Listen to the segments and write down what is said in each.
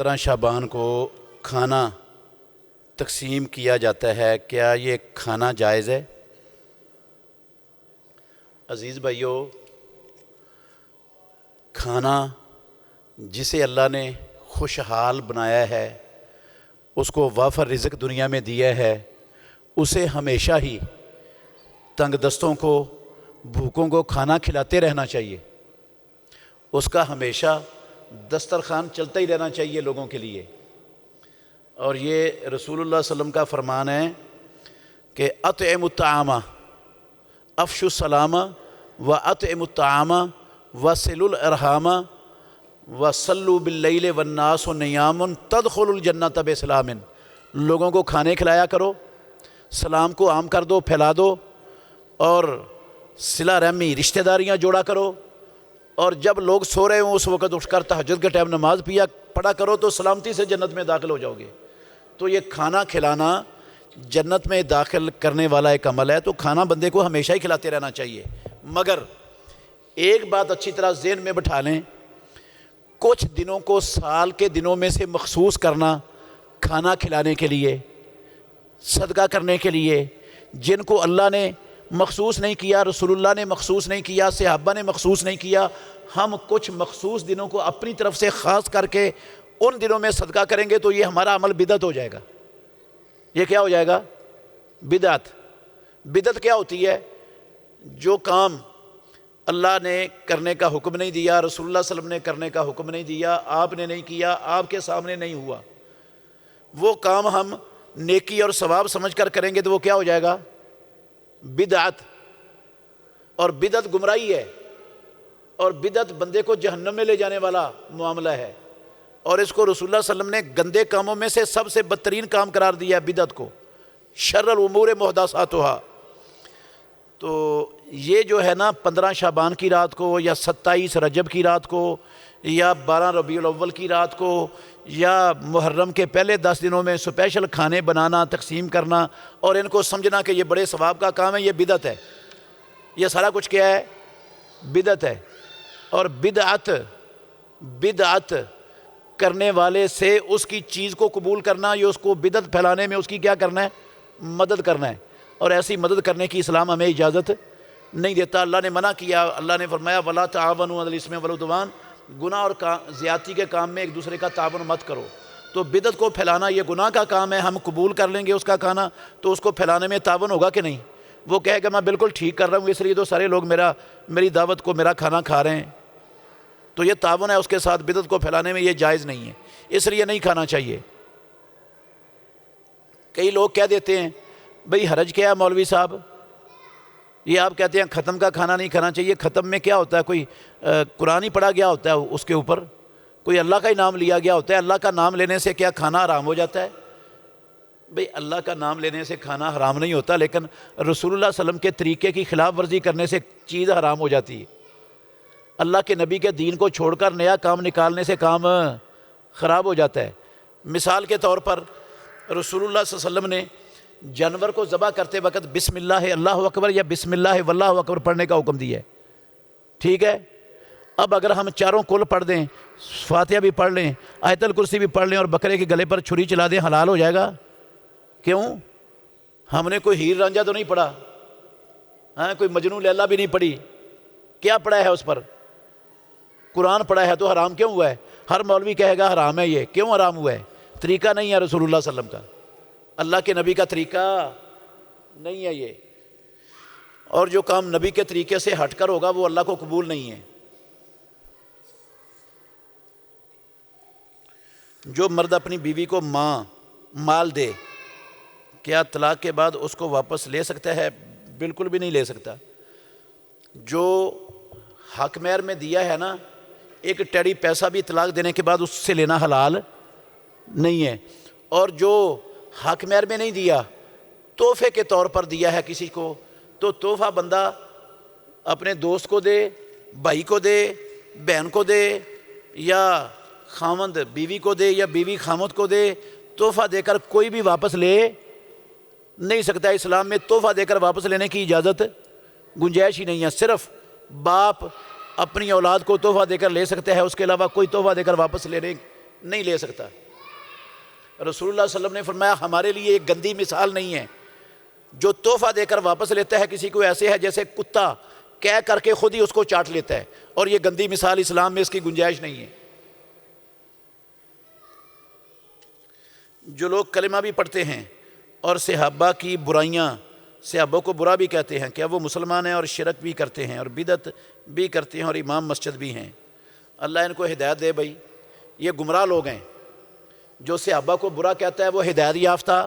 15 شعبان کو کھانا تقسیم کیا جاتا ہے، کیا یہ کھانا جائز ہے؟ عزیز بھائیو، کھانا جسے اللہ نے خوشحال بنایا ہے، اس کو وافر رزق دنیا میں دیا ہے، اسے ہمیشہ ہی تنگ دستوں کو، بھوکوں کو کھانا کھلاتے رہنا چاہیے۔ اس کا ہمیشہ دسترخوان چلتا ہی رہنا چاہیے لوگوں کے لیے۔ اور یہ رسول اللہ صلی اللہ علیہ وسلم کا فرمان ہے کہ اطعموا الطعام افشوا السلام واطعموا الطعام وصلوا الارحام وصلوا باللیل والناس نیام تدخلوا الجنۃ بسلام۔ لوگوں کو کھانے کھلایا کرو، سلام کو عام کر دو، پھیلا دو، اور صلہ رحمی رشتہ داریاں جوڑا کرو، اور جب لوگ سو رہے ہوں اس وقت اٹھ کر تہجد کے ٹائم نماز پڑھا کرو تو سلامتی سے جنت میں داخل ہو جاؤ گے۔ تو یہ کھانا کھلانا جنت میں داخل کرنے والا ایک عمل ہے، تو کھانا بندے کو ہمیشہ ہی کھلاتے رہنا چاہیے۔ مگر ایک بات اچھی طرح ذہن میں بٹھا لیں، کچھ دنوں کو سال کے دنوں میں سے مخصوص کرنا کھانا کھلانے کے لیے، صدقہ کرنے کے لیے، جن کو اللہ نے مخصوص نہیں کیا، رسول اللہ نے مخصوص نہیں کیا، صحابہ نے مخصوص نہیں کیا، ہم کچھ مخصوص دنوں کو اپنی طرف سے خاص کر کے ان دنوں میں صدقہ کریں گے تو یہ ہمارا عمل بدعت ہو جائے گا۔ یہ کیا ہو جائے گا؟ بدعت۔ بدعت کیا ہوتی ہے؟ جو کام اللہ نے کرنے کا حکم نہیں دیا، رسول اللہ صلی اللہ علیہ وسلم نے کرنے کا حکم نہیں دیا، آپ نے نہیں کیا، آپ کے سامنے نہیں ہوا، وہ کام ہم نیکی اور ثواب سمجھ کر کریں گے تو وہ کیا ہو جائے گا؟ بدعت۔ اور بدعت گمراہی ہے، اور بدعت بندے کو جہنم میں لے جانے والا معاملہ ہے، اور اس کو رسول اللہ صلی اللہ علیہ وسلم نے گندے کاموں میں سے سب سے بدترین کام قرار دیا ہے بدعت کو، شر الامور محدثاتھا۔ تو یہ جو ہے نا 15 شعبان کی رات کو، یا 27 رجب کی رات کو، یا 12 ربیع الاول کی رات کو، یا محرم کے پہلے 10 دنوں میں اسپیشل کھانے بنانا، تقسیم کرنا، اور ان کو سمجھنا کہ یہ بڑے ثواب کا کام ہے، یہ بدعت ہے۔ یہ سارا کچھ کیا ہے؟ بدعت ہے۔ اور بدعت کرنے والے سے اس کی چیز کو قبول کرنا، یا اس کو بدعت پھیلانے میں اس کی کیا کرنا ہے؟ مدد کرنا ہے، اور ایسی مدد کرنے کی اسلام ہمیں اجازت نہیں دیتا۔ اللہ نے منع کیا، اللہ نے فرمایا وَلَا تَعَاوَنُوا عَلَى الْإِثْمِ وَالْعُدْوَانِ، گناہ اور زیادتی کے کام میں ایک دوسرے کا تعاون مت کرو۔ تو بدعت کو پھیلانا یہ گناہ کا کام ہے، ہم قبول کر لیں گے اس کا کھانا تو اس کو پھیلانے میں تعاون ہوگا کہ نہیں؟ وہ کہے کہ میں بالکل ٹھیک کر رہا ہوں اس لیے تو سارے لوگ میری دعوت کو، میرا کھانا کھا رہے ہیں، تو یہ تعاون ہے اس کے ساتھ، بدعت کو پھیلانے میں یہ جائز نہیں ہے، اس لیے نہیں کھانا چاہیے۔ کئی لوگ کہہ دیتے ہیں بھئی حرج کیا ہے مولوی صاحب، یہ آپ کہتے ہیں ختم کا کھانا نہیں کھانا چاہیے۔ ختم میں کیا ہوتا ہے؟ کوئی قرآن ہی پڑھا گیا ہوتا ہے اس کے اوپر، کوئی اللہ کا ہی نام لیا گیا ہوتا ہے، اللہ کا نام لینے سے کیا کھانا حرام ہو جاتا ہے؟ بھئی اللہ کا نام لینے سے کھانا حرام نہیں ہوتا، لیکن رسول اللہ صلی اللہ علیہ وسلم کے طریقے کی خلاف ورزی کرنے سے چیز حرام ہو جاتی ہے۔ اللہ کے نبی کے دین کو چھوڑ کر نیا کام نکالنے سے کام خراب ہو جاتا ہے۔ مثال کے طور پر رسول اللہ صلی اللہ علیہ وسلم نے جانور کو ذبح کرتے وقت بسم اللہ اللہ اکبر یا بسم اللہ واللہ اکبر پڑھنے کا حکم دیا ہے، ٹھیک ہے؟ اب اگر ہم چاروں کل پڑھ دیں، فاتحہ بھی پڑھ لیں، آیت الکرسی بھی پڑھ لیں، اور بکرے کے گلے پر چھری چلا دیں، حلال ہو جائے گا؟ کیوں؟ ہم نے کوئی ہیر رانجھا تو نہیں پڑھا، ہاں، کوئی مجنون لیلا بھی نہیں پڑھی، کیا پڑھا ہے اس پر؟ قرآن پڑھا ہے، تو حرام کیوں ہوا ہے؟ ہر مولوی کہے گا حرام ہے، یہ کیوں حرام ہوا ہے؟ طریقہ نہیں ہے رسول اللہ صلی اللہ علیہ وسلم کا، اللہ کے نبی کا طریقہ نہیں ہے یہ، اور جو کام نبی کے طریقے سے ہٹ کر ہوگا وہ اللہ کو قبول نہیں ہے۔ جو مرد اپنی بیوی کو مال دے، کیا طلاق کے بعد اس کو واپس لے سکتا ہے؟ بالکل بھی نہیں لے سکتا۔ جو حق مہر میں دیا ہے نا، ایک ٹیڑی پیسہ بھی طلاق دینے کے بعد اس سے لینا حلال نہیں ہے۔ اور جو حق مہر میں نہیں دیا، تحفے کے طور پر دیا ہے کسی کو، تو تحفہ بندہ اپنے دوست کو دے، بھائی کو دے، بہن کو دے، یا خاوند بیوی کو دے، یا بیوی خاوند کو دے، تحفہ دے کر کوئی بھی واپس لے نہیں سکتا۔ اسلام میں تحفہ دے کر واپس لینے کی اجازت گنجائش ہی نہیں ہے۔ صرف باپ اپنی اولاد کو تحفہ دے کر لے سکتے ہیں، اس کے علاوہ کوئی تحفہ دے کر واپس لینے نہیں لے سکتا۔ رسول اللہ صلی اللہ علیہ وسلم نے فرمایا ہمارے لیے ایک گندی مثال نہیں ہے، جو تحفہ دے کر واپس لیتا ہے کسی کو ایسے ہے جیسے کتا کہہ کر کے خود ہی اس کو چاٹ لیتا ہے، اور یہ گندی مثال اسلام میں اس کی گنجائش نہیں ہے۔ جو لوگ کلمہ بھی پڑھتے ہیں اور صحابہ کی برائیاں، صحابہ کو برا بھی کہتے ہیں، کیا وہ مسلمان ہیں؟ اور شرک بھی کرتے ہیں اور بدعت بھی کرتے ہیں اور امام مسجد بھی ہیں، اللہ ان کو ہدایت دے۔ بھائی یہ گمراہ لوگ ہیں، جو صحابہ کو برا کہتا ہے وہ ہدایت یافتہ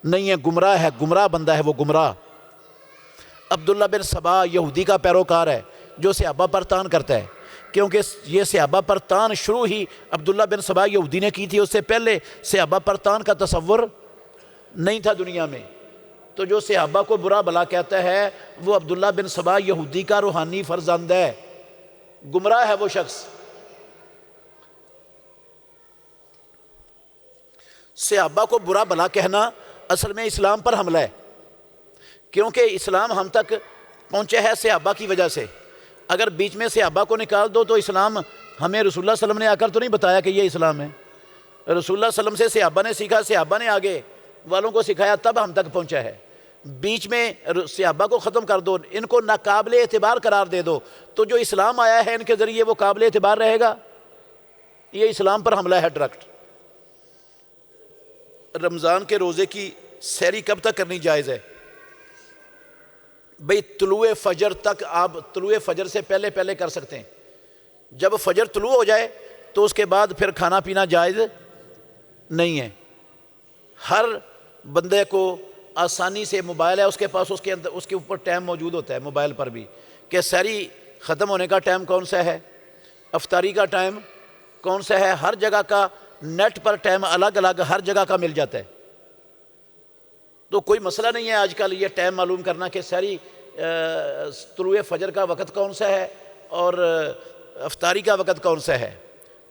نہیں ہے، گمراہ ہے، گمراہ بندہ ہے وہ، گمراہ۔ عبداللہ بن سبا یہودی کا پیروکار ہے جو صحابہ پر تان کرتا ہے، کیونکہ یہ صحابہ پر تان شروع ہی عبداللہ بن سبا یہودی نے کی تھی، اس سے پہلے صحابہ پر تان کا تصور نہیں تھا دنیا میں۔ تو جو صحابہ کو برا بلا کہتا ہے وہ عبداللہ بن سبا یہودی کا روحانی فرزند ہے، گمراہ ہے وہ شخص۔ صحابہ کو برا بلا کہنا اصل میں اسلام پر حملہ ہے، کیونکہ اسلام ہم تک پہنچا ہے صحابہ کی وجہ سے۔ اگر بیچ میں صحابہ کو نکال دو تو اسلام ہمیں رسول اللہ صلی اللہ علیہ وسلم نے آ کر تو نہیں بتایا کہ یہ اسلام ہے، رسول اللہ صلی اللہ علیہ وسلم سے صحابہ نے سیکھا، صحابہ نے آگے والوں کو سکھایا، تب ہم تک پہنچا ہے۔ بیچ میں صحابہ کو ختم کر دو، ان کو ناقابل اعتبار قرار دے دو، تو جو اسلام آیا ہے ان کے ذریعے وہ قابل اعتبار رہے گا؟ یہ اسلام پر حملہ ہے ڈائریکٹ۔ رمضان کے روزے کی سحری کب تک کرنی جائز ہے؟ بھئی طلوع فجر تک، آپ طلوع فجر سے پہلے پہلے کر سکتے ہیں، جب فجر طلوع ہو جائے تو اس کے بعد پھر کھانا پینا جائز نہیں ہے۔ ہر بندے کو آسانی سے موبائل ہے اس کے پاس، اس کے اوپر ٹائم موجود ہوتا ہے موبائل پر بھی، کہ سحری ختم ہونے کا ٹائم کون سا ہے، افطاری کا ٹائم کون سا ہے، ہر جگہ کا نیٹ پر ٹائم الگ الگ ہر جگہ کا مل جاتا ہے۔ تو کوئی مسئلہ نہیں ہے آج کل یہ ٹائم معلوم کرنا کہ سحری طلوع فجر کا وقت کون سا ہے اور افطاری کا وقت کون سا ہے،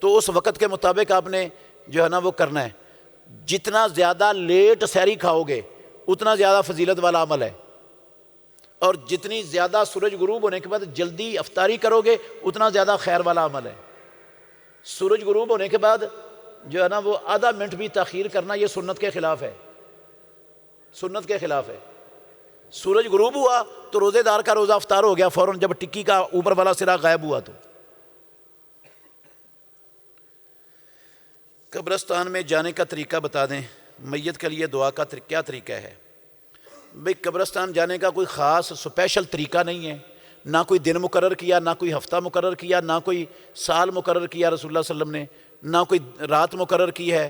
تو اس وقت کے مطابق آپ نے جو ہے نا وہ کرنا ہے۔ جتنا زیادہ لیٹ سحری کھاؤ گے اتنا زیادہ فضیلت والا عمل ہے، اور جتنی زیادہ سورج غروب ہونے کے بعد جلدی افطاری کرو گے اتنا زیادہ خیر والا عمل ہے۔ سورج غروب ہونے کے بعد جو ہے نا وہ آدھا منٹ بھی تاخیر کرنا یہ سنت کے خلاف ہے، سنت کے خلاف ہے۔ سورج غروب ہوا تو روزے دار کا روزہ افطار ہو گیا فوراً، جب ٹکی کا اوپر والا سرا غائب ہوا تو۔ قبرستان میں جانے کا طریقہ بتا دیں، میت کے لیے دعا کا کیا طریقہ ہے؟ بھئی قبرستان جانے کا کوئی خاص سپیشل طریقہ نہیں ہے، نہ کوئی دن مقرر کیا، نہ کوئی ہفتہ مقرر کیا، نہ کوئی سال مقرر کیا رسول اللہ صلی اللہ علیہ وسلم نے، نہ کوئی رات مقرر کی ہے۔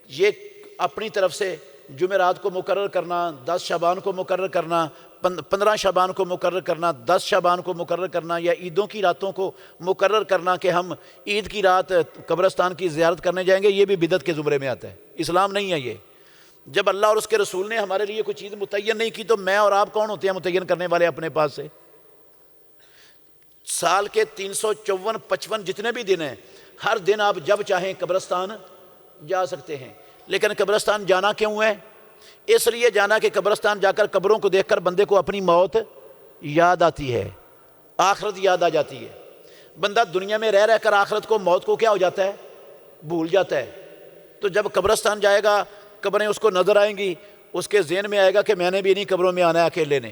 یہ اپنی طرف سے جمعرات کو مقرر کرنا، 10 شعبان کو مقرر کرنا، 15 شعبان کو مقرر کرنا، 10 شعبان کو مقرر کرنا، یا عیدوں کی راتوں کو مقرر کرنا کہ ہم عید کی رات قبرستان کی زیارت کرنے جائیں گے، یہ بھی بدعت کے زمرے میں آتا ہے، اسلام نہیں ہے یہ۔ جب اللہ اور اس کے رسول نے ہمارے لیے کوئی چیز متعین نہیں کی تو میں اور آپ کون ہوتے ہیں متعین کرنے والے اپنے پاس سے؟ سال کے 354 55 جتنے بھی دن ہیں، ہر دن آپ جب چاہیں قبرستان جا سکتے ہیں۔ لیکن قبرستان جانا کیوں ہے؟ اس لیے جانا کہ قبرستان جا کر قبروں کو دیکھ کر بندے کو اپنی موت یاد آتی ہے، آخرت یاد آ جاتی ہے۔ بندہ دنیا میں رہ کر آخرت کو، موت کو کیا ہو جاتا ہے؟ بھول جاتا ہے۔ تو جب قبرستان جائے گا، قبریں اس کو نظر آئیں گی، اس کے ذہن میں آئے گا کہ میں نے بھی انہیں قبروں میں آنا ہے اکیلے نے،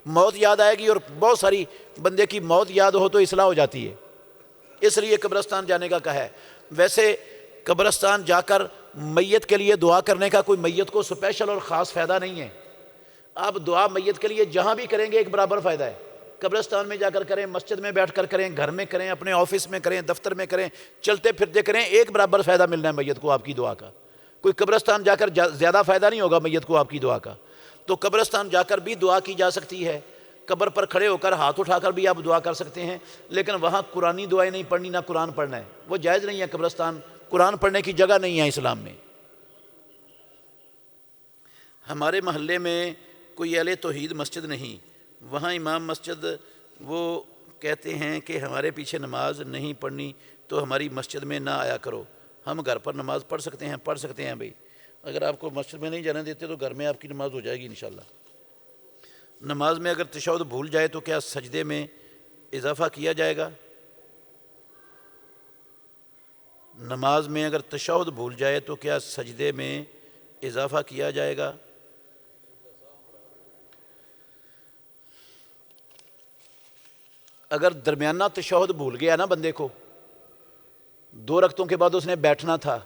موت یاد آئے گی، اور بہت ساری بندے کی موت یاد ہو تو اصلاح ہو جاتی ہے، اس لیے قبرستان جانے کا کہا ہے۔ ویسے قبرستان جا کر میت کے لیے دعا کرنے کا کوئی میت کو سپیشل اور خاص فائدہ نہیں ہے۔ آپ دعا میت کے لیے جہاں بھی کریں گے ایک برابر فائدہ ہے، قبرستان میں جا کر کریں، مسجد میں بیٹھ کر کریں، گھر میں کریں، اپنے آفس میں کریں، دفتر میں کریں، چلتے پھرتے کریں، ایک برابر فائدہ ملنا ہے میت کو آپ کی دعا کا۔ کوئی قبرستان جا کر زیادہ فائدہ نہیں ہوگا میت کو آپ کی دعا کا۔ تو قبرستان جا کر بھی دعا کی جا سکتی ہے، قبر پر کھڑے ہو کر ہاتھ اٹھا کر بھی آپ دعا کر سکتے ہیں، لیکن وہاں قرآنی دعائیں نہیں پڑھنی، نہ قرآن پڑھنا ہے، وہ جائز نہیں ہے۔ قبرستان قرآن پڑھنے کی جگہ نہیں ہے اسلام میں۔ ہمارے محلے میں کوئی اہل توحید مسجد نہیں، وہاں امام مسجد وہ کہتے ہیں کہ ہمارے پیچھے نماز نہیں پڑھنی تو ہماری مسجد میں نہ آیا کرو، ہم گھر پر نماز پڑھ سکتے ہیں بھائی، اگر آپ کو مسجد میں نہیں جانے دیتے تو گھر میں آپ کی نماز ہو جائے گی انشاءاللہ۔ نماز میں اگر تشہد بھول جائے تو کیا سجدے میں اضافہ کیا جائے گا؟ نماز میں اگر تشہد بھول جائے تو کیا سجدے میں اضافہ کیا جائے گا؟ اگر درمیانہ تشہد بھول گیا نا بندے کو، 2 رکعتوں کے بعد اس نے بیٹھنا تھا،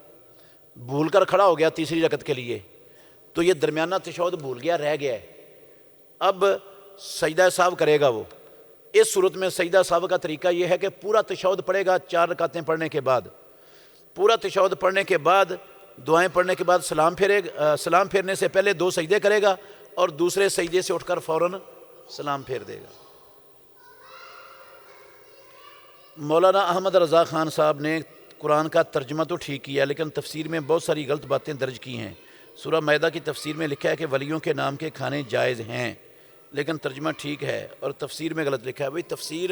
بھول کر کھڑا ہو گیا تیسری رکعت کے لیے، تو یہ درمیانہ تشہد بھول گیا، رہ گیا ہے، اب سجدہ سہو کرے گا وہ۔ اس صورت میں سجدہ سہو کا طریقہ یہ ہے کہ پورا تشہد پڑھے گا 4 رکعتیں پڑھنے کے بعد، پورا تشہد پڑھنے کے بعد دعائیں پڑھنے کے بعد سلام پھیرنے سے پہلے 2 سجدے کرے گا اور دوسرے سجدے سے اٹھ کر فوراً سلام پھیر دے گا۔ مولانا احمد رضا خان صاحب نے قرآن کا ترجمہ تو ٹھیک کیا لیکن تفسیر میں بہت ساری غلط باتیں درج کی ہیں۔ سورہ مائدہ کی تفسیر میں لکھا ہے کہ ولیوں کے نام کے کھانے جائز ہیں، لیکن ترجمہ ٹھیک ہے اور تفسیر میں غلط لکھا ہے۔ بھئی تفسیر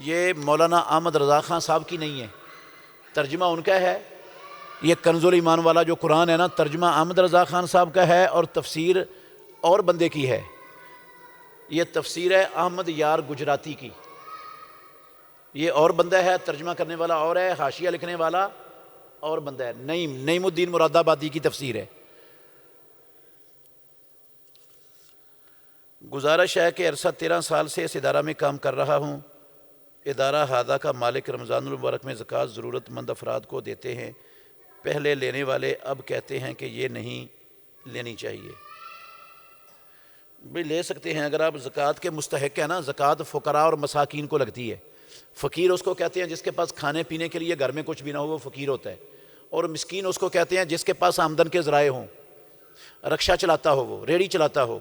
یہ مولانا احمد رضا خان صاحب کی نہیں ہے، ترجمہ ان کا ہے۔ یہ کنز الایمان والا جو قرآن ہے نا، ترجمہ احمد رضا خان صاحب کا ہے اور تفسیر اور بندے کی ہے۔ یہ تفسیر ہے احمد یار گجراتی کی، یہ اور بندہ ہے، ترجمہ کرنے والا اور ہے، حاشیہ لکھنے والا اور بندہ ہے۔ نعیم الدین مراد آبادی کی تفسیر ہے۔ گزارش ہے کہ عرصہ 13 سال سے اس ادارہ میں کام کر رہا ہوں۔ ادارہ ہادہ کا مالک رمضان المبارک میں زکوٰۃ ضرورت مند افراد کو دیتے ہیں، پہلے لینے والے اب کہتے ہیں کہ یہ نہیں لینی چاہیے۔ بھئی لے سکتے ہیں اگر آپ زکوٰۃ کے مستحق ہیں نا، زکوٰۃ فقراء اور مساکین کو لگتی ہے۔ فقیر اس کو کہتے ہیں جس کے پاس کھانے پینے کے لیے گھر میں کچھ بھی نہ ہو، وہ فقیر ہوتا ہے، اور مسکین اس کو کہتے ہیں جس کے پاس آمدن کے ذرائع ہوں، رکشہ چلاتا ہو، وہ ریڑھی چلاتا ہو،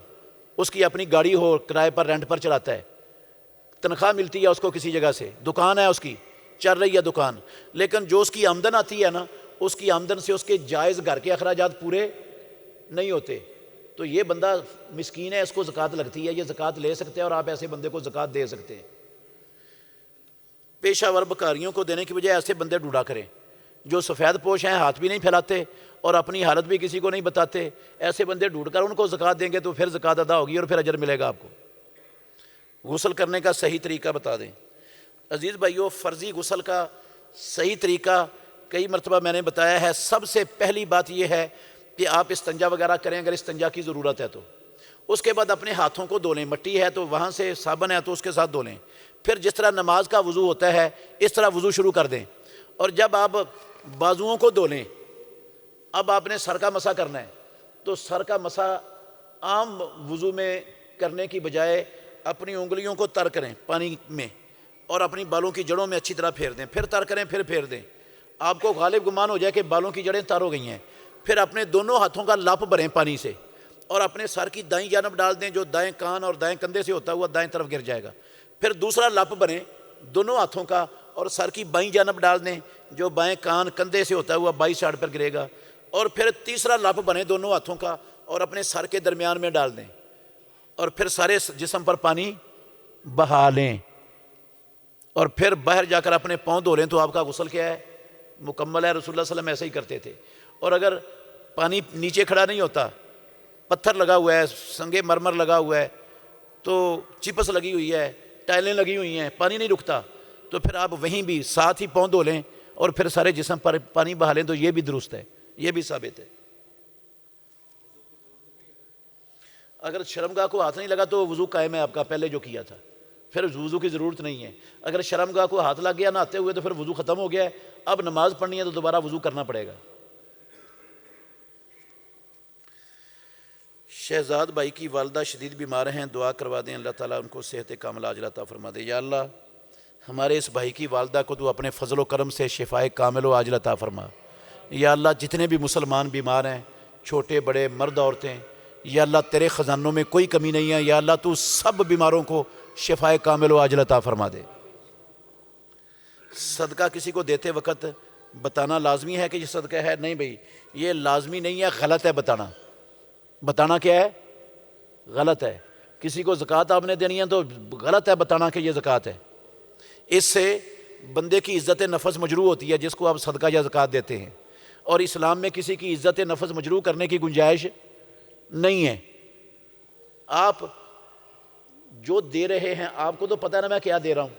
اس کی اپنی گاڑی ہو، کرائے پر رینٹ پر چلاتا ہے، تنخواہ ملتی ہے اس کو کسی جگہ سے، دکان ہے اس کی، چل رہی ہے دکان، لیکن جو اس کی آمدن آتی ہے نا، اس کی آمدن سے اس کے جائز گھر کے اخراجات پورے نہیں ہوتے، تو یہ بندہ مسکین ہے، اس کو زکوٰۃ لگتی ہے، یہ زکوٰۃ لے سکتے ہیں اور آپ ایسے بندے کو زکوٰۃ دے سکتے ہیں۔ پیشہ ور بکاریوں کو دینے کی بجائے ایسے بندے ڈھونڈا کریں جو سفید پوش ہیں، ہاتھ بھی نہیں پھیلاتے اور اپنی حالت بھی کسی کو نہیں بتاتے، ایسے بندے ڈھونڈ کر ان کو زکوٰۃ دیں گے تو پھر زکوٰۃ ادا ہوگی اور پھر اجر ملے گا آپ کو۔ غسل کرنے کا صحیح طریقہ بتا دیں۔ عزیز بھائیو، فرضی غسل کا صحیح طریقہ کئی مرتبہ میں نے بتایا ہے۔ سب سے پہلی بات یہ ہے کہ آپ استنجا وغیرہ کریں اگر استنجا کی ضرورت ہے تو، اس کے بعد اپنے ہاتھوں کو دھو لیں، مٹی ہے تو وہاں سے صابن ہے تو اس کے ساتھ دھو لیں، پھر جس طرح نماز کا وضو ہوتا ہے اس طرح وضو شروع کر دیں، اور جب آپ بازوؤں کو دھو لیں، اب آپ نے سر کا مسح کرنا ہے تو سر کا مسح عام وضو میں کرنے کی بجائے اپنی انگلیوں کو تر کریں پانی میں اور اپنی بالوں کی جڑوں میں اچھی طرح پھیر دیں، پھر تر کریں، پھر پھیر دیں، آپ کو غالب گمان ہو جائے کہ بالوں کی جڑیں تر ہو گئی ہیں، پھر اپنے دونوں ہاتھوں کا لپ بھریں پانی سے اور اپنے سر کی دائیں جانب ڈال دیں، جو دائیں کان اور دائیں کندھے سے ہوتا ہوا دائیں طرف گر جائے گا، پھر دوسرا لپ بھریں دونوں ہاتھوں کا اور سر کی بائیں جانب ڈال دیں، جو بائیں کان کندھے سے ہوتا ہوا بائیں سائڈ پر گرے گا، اور پھر تیسرا لپ بھریں دونوں ہاتھوں کا اور اپنے سر کے درمیان میں ڈال دیں، اور پھر سارے جسم پر پانی بہا لیں، اور پھر باہر جا کر اپنے پاؤں دھو لیں، تو آپ کا غسل کیا ہے؟ مکمل ہے۔ رسول اللہ صلی اللہ علیہ وسلم ایسے ہی کرتے تھے۔ اور اگر پانی نیچے کھڑا نہیں ہوتا، پتھر لگا ہوا ہے، سنگ مرمر لگا ہوا ہے، تو چپس لگی ہوئی ہے، ٹائلیں لگی ہوئی ہیں، پانی نہیں رکتا، تو پھر آپ وہیں بھی ساتھ ہی پاؤں دھو لیں اور پھر سارے جسم پر پانی بہا لیں، تو یہ بھی درست ہے، یہ بھی ثابت ہے۔ اگر شرمگاہ کو ہاتھ نہیں لگا تو وضو قائم ہے آپ کا پہلے جو کیا تھا، پھر وضو کی ضرورت نہیں ہے۔ اگر شرمگاہ کو ہاتھ لگ گیا نہاتے ہوئے تو پھر وضو ختم ہو گیا ہے، اب نماز پڑھنی ہے تو دوبارہ وضو کرنا پڑے گا۔ شہزاد بھائی کی والدہ شدید بیمار ہیں، دعا کروا دیں، اللہ تعالیٰ ان کو صحت کاملہ عاجلہ عطا فرما دے۔ یا اللہ ہمارے اس بھائی کی والدہ کو تو اپنے فضل و کرم سے شفائے کامل و عاجلہ عطا فرما۔ یا اللہ جتنے بھی مسلمان بیمار ہیں، چھوٹے بڑے مرد عورتیں، یا اللہ تیرے خزانوں میں کوئی کمی نہیں ہے، یا اللہ تو سب بیماروں کو شفائے کامل و عاجلہ عطا فرما دے۔ صدقہ کسی کو دیتے وقت بتانا لازمی ہے کہ یہ صدقہ ہے؟ نہیں بھائی، یہ لازمی نہیں ہے، غلط ہے بتانا۔ بتانا کیا ہے؟ غلط ہے۔ کسی کو زکوٰۃ آپ نے دینی ہے تو غلط ہے بتانا کہ یہ زکوٰۃ ہے۔ اس سے بندے کی عزت نفس مجروح ہوتی ہے جس کو آپ صدقہ یا زکوٰۃ دیتے ہیں، اور اسلام میں کسی کی عزت نفس مجروح کرنے کی گنجائش نہیں ہے۔ آپ جو دے رہے ہیں آپ کو تو پتہ ہے نا میں کیا دے رہا ہوں،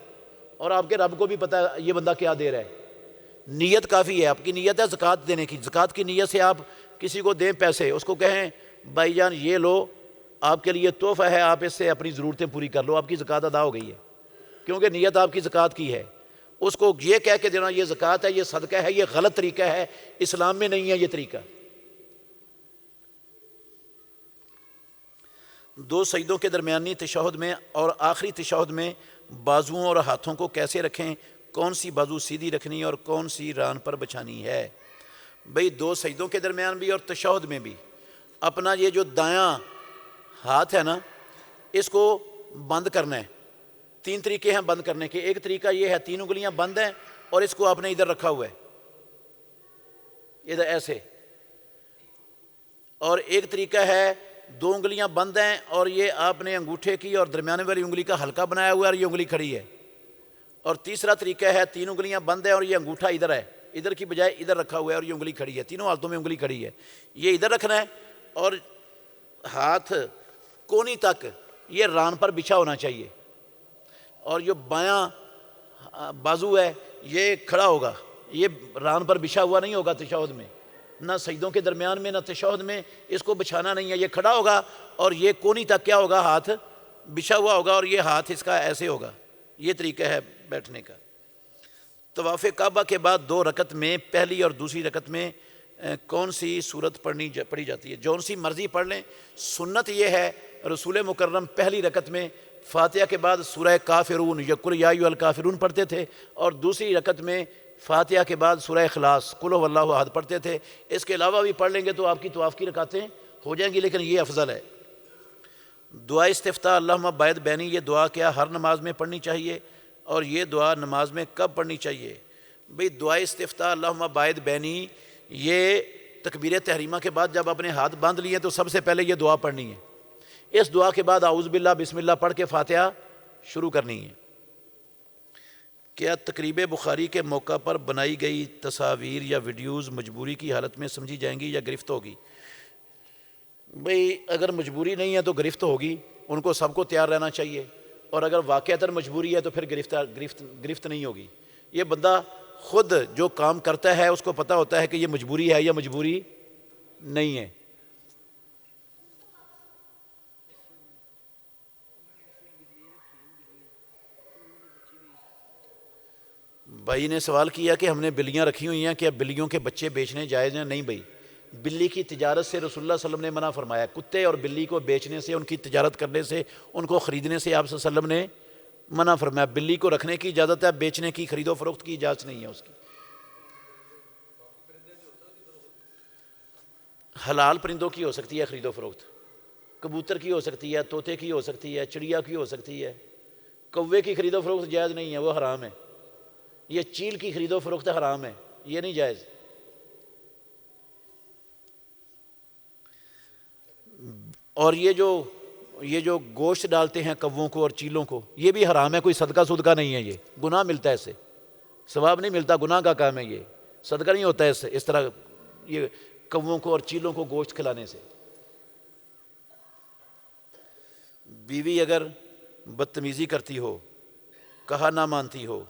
اور آپ کے رب کو بھی پتہ ہے یہ بندہ کیا دے رہا ہے، نیت کافی ہے. آپ کی نیت ہے زکوٰۃ دینے کی, زکوٰۃ کی نیت سے آپ کسی کو دیں پیسے, اس کو کہیں بھائی جان یہ لو آپ کے لیے تحفہ ہے, آپ اس سے اپنی ضرورتیں پوری کر لو, آپ کی زکوٰۃ ادا ہو گئی ہے, کیونکہ نیت آپ کی زکوٰۃ کی ہے. اس کو یہ کہہ کے دینا یہ زکوٰۃ ہے, یہ صدقہ ہے, یہ غلط طریقہ ہے, اسلام میں نہیں ہے یہ طریقہ. دو سجدوں کے درمیانی تشہد میں اور آخری تشہد میں بازوؤں اور ہاتھوں کو کیسے رکھیں, کون سی بازو سیدھی رکھنی اور کون سی ران پر بچھانی ہے؟ بھئی دو سجدوں کے درمیان بھی اور تشہد میں بھی اپنا یہ جو دایاں ہاتھ ہے نا اس کو بند کرنا ہے. 3 طریقے ہیں بند کرنے کے. ایک طریقہ یہ ہے 3 انگلیاں بند ہیں اور اس کو آپ نے ادھر رکھا ہوا ہے ادھر ایسے, اور ایک طریقہ ہے 2 انگلیاں بند ہیں اور یہ آپ نے انگوٹھے کی اور درمیانے والی انگلی کا حلقہ بنایا ہوا ہے اور یہ انگلی کھڑی ہے. اور تیسرا طریقہ ہے 3 انگلیاں بند ہیں اور یہ انگوٹھا ادھر ہے, ادھر کی بجائے ادھر رکھا ہوا ہے اور یہ انگلی کھڑی ہے. تینوں حالتوں میں انگلی کھڑی ہے. یہ ادھر رکھنا ہے اور ہاتھ کونی تک یہ ران پر بچھا ہونا چاہیے, اور جو بایاں بازو ہے یہ کھڑا ہوگا, یہ ران پر بچھا ہوا نہیں ہوگا تشہد میں, نہ سجدوں کے درمیان میں نہ تشہد میں. اس کو بچھانا نہیں ہے, یہ کھڑا ہوگا اور یہ کونی تک کیا ہوگا, ہاتھ بچھا ہوا ہوگا اور یہ ہاتھ اس کا ایسے ہوگا. یہ طریقہ ہے بیٹھنے کا. طواف کعبہ کے بعد 2 رکعت میں پہلی اور دوسری رکعت میں کون سی صورت پڑھی جاتی ہے؟ جون سی مرضی پڑھ لیں. سنت یہ ہے رسول مکرم پہلی رکعت میں فاتحہ کے بعد سورہ کافرون یا قل یا ایھا الکافرون پڑھتے تھے, اور دوسری رکعت میں فاتحہ کے بعد سورہ اخلاص قل ھو اللہ احد پڑھتے تھے. اس کے علاوہ بھی پڑھ لیں گے تو آپ کی طواف کی رکعتیں ہو جائیں گی, لیکن یہ افضل ہے. دعا استفتاح اللہم باعث بینی, یہ دعا کیا ہر نماز میں پڑھنی چاہیے اور یہ دعا نماز میں کب پڑھنی چاہیے؟ بھئی دعا استفتاح اللہم باعث بینی یہ تکبیر تحریمہ کے بعد جب اپنے ہاتھ باندھ لیے تو سب سے پہلے یہ دعا پڑھنی ہے. اس دعا کے بعد اعوذ باللہ بسم اللہ پڑھ کے فاتحہ شروع کرنی ہے. کیا تقریب بخاری کے موقع پر بنائی گئی تصاویر یا ویڈیوز مجبوری کی حالت میں سمجھی جائیں گی یا گرفت ہوگی؟ بھئی اگر مجبوری نہیں ہے تو گرفت ہوگی, ان کو سب کو تیار رہنا چاہیے, اور اگر واقعتاً مجبوری ہے تو پھر گرفت نہیں ہوگی. یہ بندہ خود جو کام کرتا ہے اس کو پتہ ہوتا ہے کہ یہ مجبوری ہے یا مجبوری نہیں ہے. بھائی نے سوال کیا کہ ہم نے بلیاں رکھی ہوئی ہیں, کیا بلیوں کے بچے بیچنے جائز ہیں؟ نہیں بھائی, بلی کی تجارت سے رسول اللہ صلی اللہ علیہ وسلم نے منع فرمایا. کتے اور بلی کو بیچنے سے, ان کی تجارت کرنے سے, ان کو خریدنے سے آپ صلی اللہ علیہ وسلم نے منع فرمایا. بلی کو رکھنے کی اجازت ہے, بیچنے کی خرید و فروخت کی اجازت نہیں ہے اس کی. حلال پرندوں کی ہو سکتی ہے خرید و فروخت, کبوتر کی ہو سکتی ہے, طوطے کی ہو سکتی ہے, چڑیا کی ہو سکتی ہے. کوے کی خرید و فروخت جائز نہیں ہے, وہ حرام ہے. یہ چیل کی خرید و فروخت حرام ہے, یہ نہیں جائز. اور یہ جو گوشت ڈالتے ہیں کووں کو اور چیلوں کو, یہ بھی حرام ہے, کوئی صدقہ صدقہ نہیں ہے, یہ گناہ ملتا ہے, اس سے ثواب نہیں ملتا, گناہ کا کام ہے, یہ صدقہ نہیں ہوتا ہے اس طرح یہ کووں کو اور چیلوں کو گوشت کھلانے سے. بیوی اگر بدتمیزی کرتی ہو, کہا نہ مانتی ہو,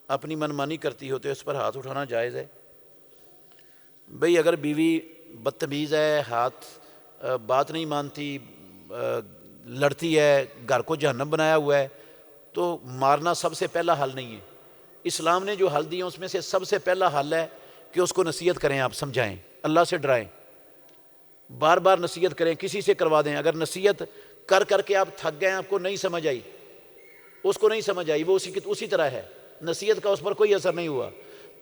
اپنی منمانی کرتی ہو تو اس پر ہاتھ اٹھانا جائز ہے؟ بھئی اگر بیوی بدتمیز ہے, بات نہیں مانتی, لڑتی ہے, گھر کو جہنم بنایا ہوا ہے, تو مارنا سب سے پہلا حل نہیں ہے. اسلام نے جو حل دیے اس میں سے سب سے پہلا حل ہے کہ اس کو نصیحت کریں, آپ سمجھائیں, اللہ سے ڈرائیں, بار بار نصیحت کریں, کسی سے کروا دیں. اگر نصیحت کر کر کے آپ تھک گئے, آپ کو نہیں سمجھ آئی, اس کو نہیں سمجھ آئی, وہ اسی طرح ہے, نصیحت کا اس پر کوئی اثر نہیں ہوا,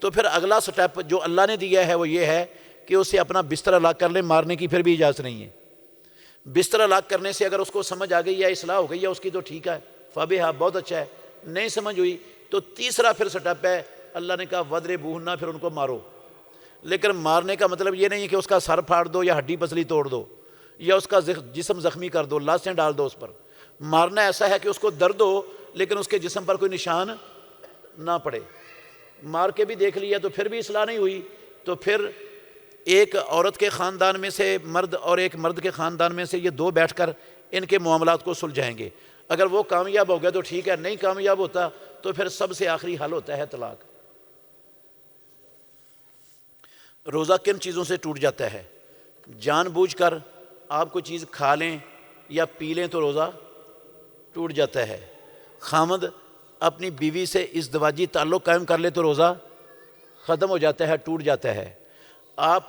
تو پھر اگلا سٹیپ جو اللہ نے دیا ہے وہ یہ ہے کہ اسے اپنا بستر الگ کر لیں. مارنے کی پھر بھی اجازت نہیں ہے. بستر الگ کرنے سے اگر اس کو سمجھ آ گئی یا اصلاح ہو گئی ہے اس کی تو ٹھیک ہے, فابہا, بہت اچھا ہے. نہیں سمجھ ہوئی تو تیسرا پھر سٹیپ ہے, اللہ نے کہا وَضْرِبُوهُنَّ, پھر ان کو مارو. لیکن مارنے کا مطلب یہ نہیں ہے کہ اس کا سر پھاڑ دو یا ہڈی پسلی توڑ دو یا اس کا جسم زخمی کر دو, لاشیں ڈال دو اس پر. مارنا ایسا ہے کہ اس کو درد ہو لیکن اس کے جسم پر کوئی نشان نہ پڑے. مار کے بھی دیکھ لیا تو پھر بھی اصلاح نہیں ہوئی, تو پھر ایک عورت کے خاندان میں سے مرد اور ایک مرد کے خاندان میں سے یہ دو بیٹھ کر ان کے معاملات کو سلجھائیں گے. اگر وہ کامیاب ہو گیا تو ٹھیک ہے, نہیں کامیاب ہوتا تو پھر سب سے آخری حل ہوتا ہے طلاق. روزہ کن چیزوں سے ٹوٹ جاتا ہے؟ جان بوجھ کر آپ کوئی چیز کھا لیں یا پی لیں تو روزہ ٹوٹ جاتا ہے۔ خامد اپنی بیوی سے ازدواجی تعلق قائم کر لے تو روزہ ختم ہو جاتا ہے، ٹوٹ جاتا ہے۔ آپ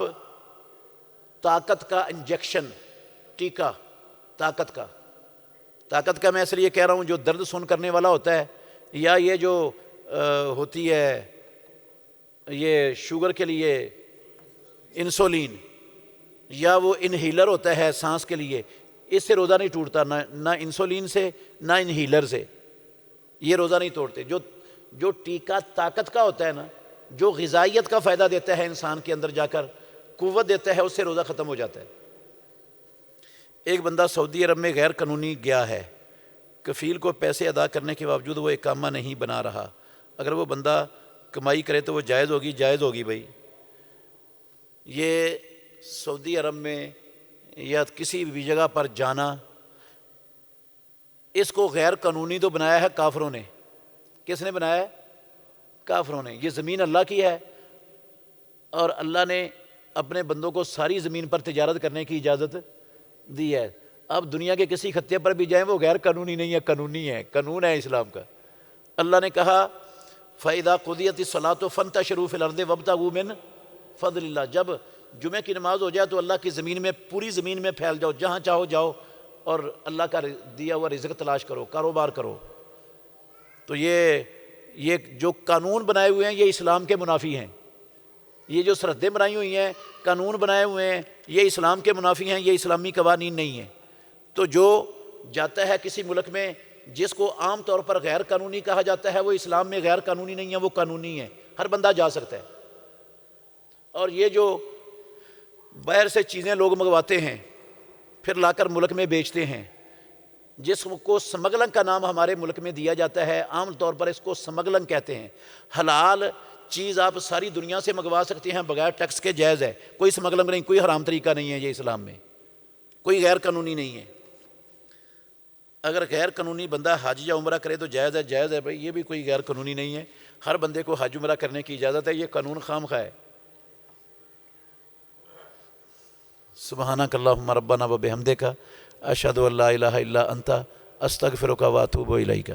طاقت کا انجیکشن، ٹیکہ، طاقت کا میں اس لیے کہہ رہا ہوں جو درد سن کرنے والا ہوتا ہے، یا یہ جو ہوتی ہے یہ شوگر کے لیے انسولین، یا وہ انہیلر ہوتا ہے سانس کے لیے، اس سے روزہ نہیں ٹوٹتا، نہ انسولین سے نہ انہیلر سے، یہ روزہ نہیں توڑتے۔ جو ٹیکہ طاقت کا ہوتا ہے نا، جو غذائیت کا فائدہ دیتا ہے انسان کے اندر جا کر، قوت دیتا ہے، اس سے روزہ ختم ہو جاتا ہے۔ ایک بندہ سعودی عرب میں غیر قانونی گیا ہے، کفیل کو پیسے ادا کرنے کے باوجود وہ اقامہ نہیں بنا رہا، اگر وہ بندہ کمائی کرے تو وہ جائز ہوگی بھائی۔ یہ سعودی عرب میں یا کسی بھی جگہ پر جانا، اس کو غیر قانونی تو بنایا ہے کافروں نے۔ کس نے بنایا ہے؟ کافروں نے۔ یہ زمین اللہ کی ہے اور اللہ نے اپنے بندوں کو ساری زمین پر تجارت کرنے کی اجازت دی ہے۔ اب دنیا کے کسی خطے پر بھی جائیں وہ غیر قانونی نہیں ہے، قانونی ہے، قانون ہے اسلام کا۔ اللہ نے کہا فَإِذَا قُضِيَتِ الصَّلَاةُ فَانتَشِرُوا فِي الْأَرْضِ وَابْتَغُوا مِن فَضْلِ اللَّهِ، جب جمعہ کی نماز ہو جائے تو اللہ کی زمین میں، پوری زمین میں پھیل جاؤ، جہاں چاہو جاؤ اور اللہ کا دیا ہوا رزق تلاش کرو، کاروبار کرو۔ تو یہ جو قانون بنائے ہوئے ہیں یہ اسلام کے منافی ہیں۔ یہ جو سرحدیں بنائی ہوئی ہیں، قانون بنائے ہوئے ہیں، یہ اسلام کے منافی ہیں، یہ اسلامی قوانین نہیں ہیں۔ تو جو جاتا ہے کسی ملک میں جس کو عام طور پر غیر قانونی کہا جاتا ہے، وہ اسلام میں غیر قانونی نہیں ہے، وہ قانونی ہے، ہر بندہ جا سکتا ہے۔ اور یہ جو باہر سے چیزیں لوگ منگواتے ہیں پھر لا کر ملک میں بیچتے ہیں، جس کو سمگلنگ کا نام ہمارے ملک میں دیا جاتا ہے، عام طور پر اس کو سمگلنگ کہتے ہیں۔ حلال چیز آپ ساری دنیا سے منگوا سکتے ہیں بغیر ٹیکس کے، جائز ہے، کوئی سمگلنگ نہیں، کوئی حرام طریقہ نہیں ہے یہ اسلام میں، کوئی غیر قانونی نہیں ہے۔ اگر غیر قانونی بندہ حج یا عمرہ کرے تو جائز ہے بھائی، یہ بھی کوئی غیر قانونی نہیں ہے، ہر بندے کو حج عمرہ کرنے کی اجازت ہے، یہ قانون خام خواہ ہے۔ سبحانک اللہم ربنا و بحمدک، اشہد ان لا الہ الا انت، استغفرک و اتوب الیک۔